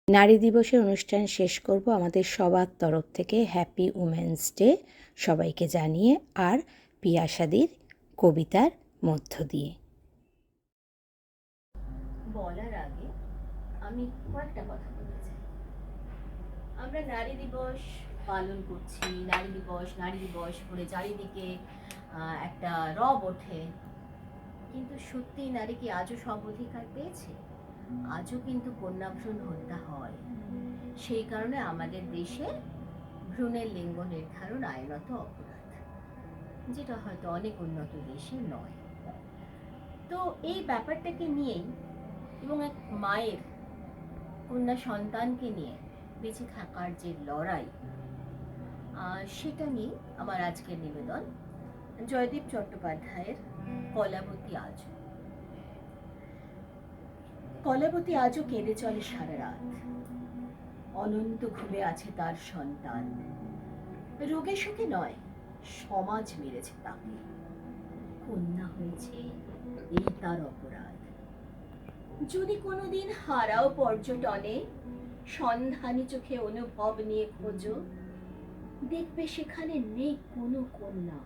নারী দিবসের অনুষ্ঠান শেষ করব আমাদের সবার তরফ থেকে হ্যাপি উমেন্স ডে সবাইকে জানিয়ে আর পিয়াসাদির কবিতার মধ্য দিয়ে। বলার আগে আমি কয়েকটা কথা বলতে চাই। আমরা নারী দিবস পালন করছি, নারী দিবস করে চারিদিকে একটা রব ওঠে, কিন্তু সত্যি নারী কি আজও সব অধিকার পেয়েছে? আজও কিন্তু কন্যা ভ্রূণ হত্যা হয়। সেই কারণে আমাদের দেশে ভ্রূণের লিঙ্গ নির্ধারণ আইনত অপরাধ, যেটা হয়তো অনেক উন্নত দেশে নয়। তো এই ব্যাপারটাকে নিয়েই এবং এক মায়ের কন্যা সন্তানকে নিয়ে বেঁচে থাকার যে লড়াই, সেটা নিয়ে আমার আজকের নিবেদন জয়দীপ চট্টোপাধ্যায়ের কলাবতী আজও। কলাবতী আজও কেঁদে চলে সারা রাত, অনন্ত ঘুমে আছে তার সন্তান। রোগে সুখে নয়, সমাজ মেরেছে তাকে, কন্যা হয়েছে এই তার অপরাধ। যদি কোনোদিন হারাও পর্যটনে, সন্ধানী চোখে অনুভব নিয়ে খোঁজো, দেখবে সেখানে নেই কোনো কন্যা,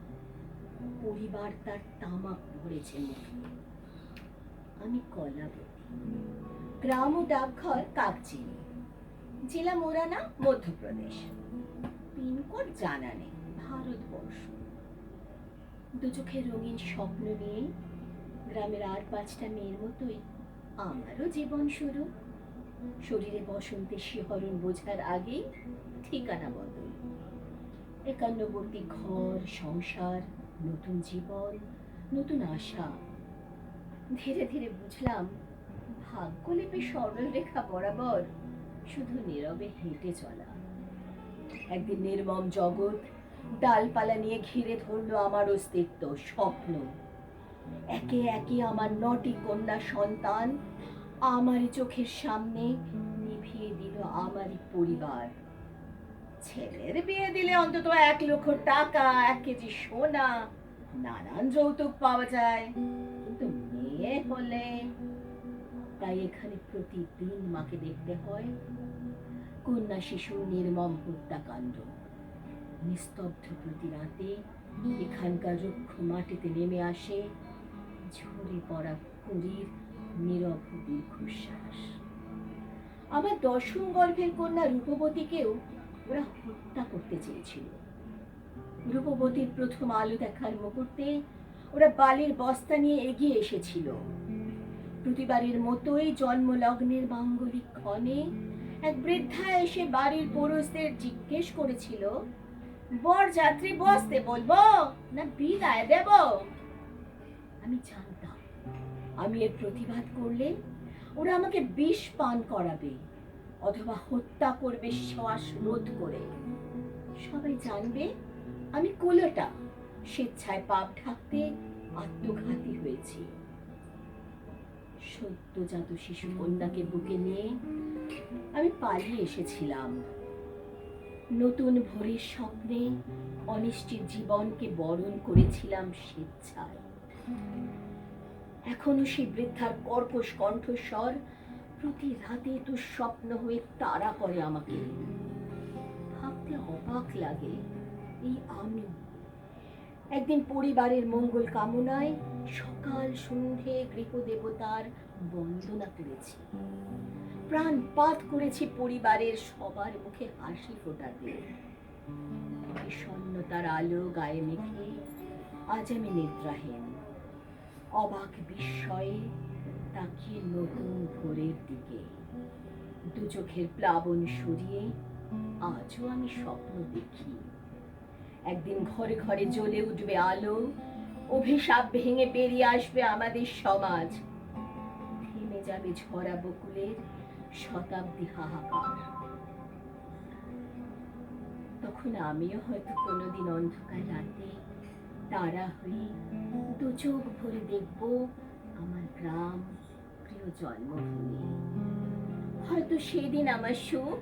পরিবার তার তামাক ভরেছে মুখে। আমি কলাবতী, গ্রাম ও ডাকঘর কাকচিনি, জেলা মোরানা, মধ্যপ্রদেশ, পিনকোড জানা নেই, ভারতবর্ষ। দু চোখে রঙিন স্বপ্ন নিয়ে গ্রামের আর 5টা মেয়ের মতোই আমারও জীবন শুরু। শরীরে বসন্তের শিহরণ বোঝার আগেই ঠিকানা বদল, একান্নবর্তী ঘর সংসার, নতুন জীবন, নতুন আশা। ধীরে ধীরে বুঝলাম ভাগ্যলিপি সরল রেখা বরাবর শুধু নীরবে হেঁটে চলা। একদিন নির্মম জগৎ ডালপালা নিয়ে ঘিরে ধরলো আমার অস্তিত্ব, স্বপ্ন। একে একে আমার 9টি কন্যা সন্তান আমারই চোখের সামনে নিভিয়ে দিল আমারই পরিবার। ছেলের বিয়ে দিলে অন্তত 1 লক্ষ টাকা, 1 কেজি সোনা, নানান যৌতুক পাওয়া যায়, কিন্তু মেয়ে হলে তাই এখানে প্রতিদিন মাকে দেখতে হয় কন্যা শিশুর নির্মম হত্যাকাণ্ড। নিস্তব্ধ প্রতি রাতে এখানকার রুক্ষ মাটিতে নেমে আসে ঝরে পড়া কুড়ির নীরব দীর্ঘশ্বাস। আমার 10ম গর্ভের কন্যা রূপবতীকেও ওরা হত্যা করতে চেয়েছিল। রূপবতীর প্রথম আলো দেখার মুহূর্তে ওরা বালির বস্তা নিয়ে এগিয়ে এসেছিল। প্রতিবারের মতোই জন্মলগ্নের মাঙ্গলিক ক্ষণে এক বৃদ্ধা এসে বাড়ির পুরুষদের জিজ্ঞেস করেছিল, বরযাত্রী বসতে বলবো না বিদায় দেব? আমি জানতাম আমি এর প্রতিবাদ করলে ওরা আমাকে বিষ পান করাবে অথবা হত্যা করবে শ্বাস রোধ করে। সবাই জানবে আমি কুলোটা, স্বেচ্ছায় পাপ ঢাকতে আত্মঘাতী হয়েছি। সদ্যজাত শিশু কন্যাকে বুকে নিয়ে আমি পালিয়ে এসেছিলাম। নতুন ভোরের স্বপ্নে অনিশ্চিত জীবনকে বরণ করেছিলাম স্বেচ্ছায়। এখনো সেই বৃদ্ধার কর্কশ কণ্ঠস্বর প্রতি রাতে দুঃস্বপ্ন হয়ে তাড়া করে আমাকে। ভাবতে অবাক লাগে, এই আমি একদিন পরিবারের মঙ্গল কামনায় সকাল সন্ধে গৃহদেবতার বন্দনা করেছি, প্রাণপাত করেছি পরিবারের সবার মুখে হাসি ফোটাতে। বিষণ্ণতার আলো গায়ে মেখে আজ আমি নিদ্রাহীন, অবাক বিস্ময়ে তাকিয়ে নতুন ভোরের দিকে। দু চোখের প্লাবন সরিয়ে আজও আমি স্বপ্ন দেখি, একদিন ঘরে ঘরে জ্বলে উঠবে আলো, অভিশাপ ভেঙে বেরিয়ে আসবে আমাদের সমাজ, থেমে যাবে ঝরা বকুলের শতাব্দী হাহাকার। তখন আমিও হয়তো কোনোদিন অন্ধকার রাতে তারা হয়ে দু চোখ ভরে দেখব আমার গ্রাম, প্রিয় জন্মভূমি। হয়তো সেদিন আমার সুখ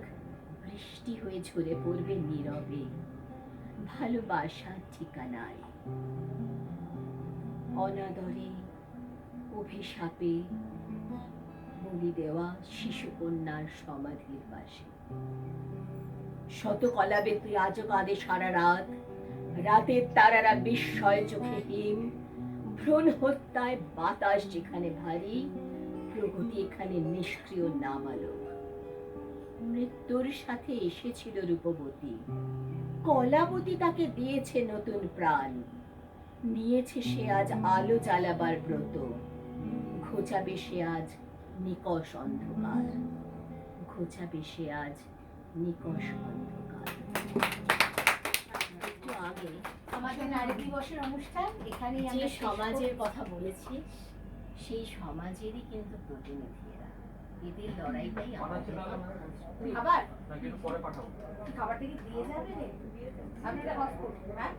বৃষ্টি হয়ে ঝরে পড়বে নীরবে ভালোবাসার ঠিকানায়। অনাদরে, অভিশাপে বলি দেওয়া শিশুকন্যার সমাধির পাশে। শত কলাবে তুই আজও কাঁদে সারা রাত, রাতের তারারা বিস্ময় চোখে হিম, ভ্রূণ হত্যায় বাতাস যেখানে ভারী, প্রগতি এখানে নিষ্ক্রিয় নামালোক। মৃত্যুর সাথে এসেছিল রূপবতী, কলাবতী তাকে দিয়েছে নতুন প্রাণ, নিয়েছে সে আজ আলো জ্বালাবার ব্রত, ঘোচাবে সে আজ নিকষ অন্ধকার, ঘোচাবে সে আজ নিকষ অন্ধকার। একটু আগে আমাদের নারী দিবসের অনুষ্ঠান এখানেই যে আমরা শেষ সমাজের করছি। কথা বলেছি, সেই সমাজেরই কিন্তু প্রতিনিধি এরা। এদের লড়াইটাই আমাদের। খাবার নাকি একটু পরে পাঠাবো? খাবারটা কি দিয়ে যাবে রে? আপনারা হ্যাঁ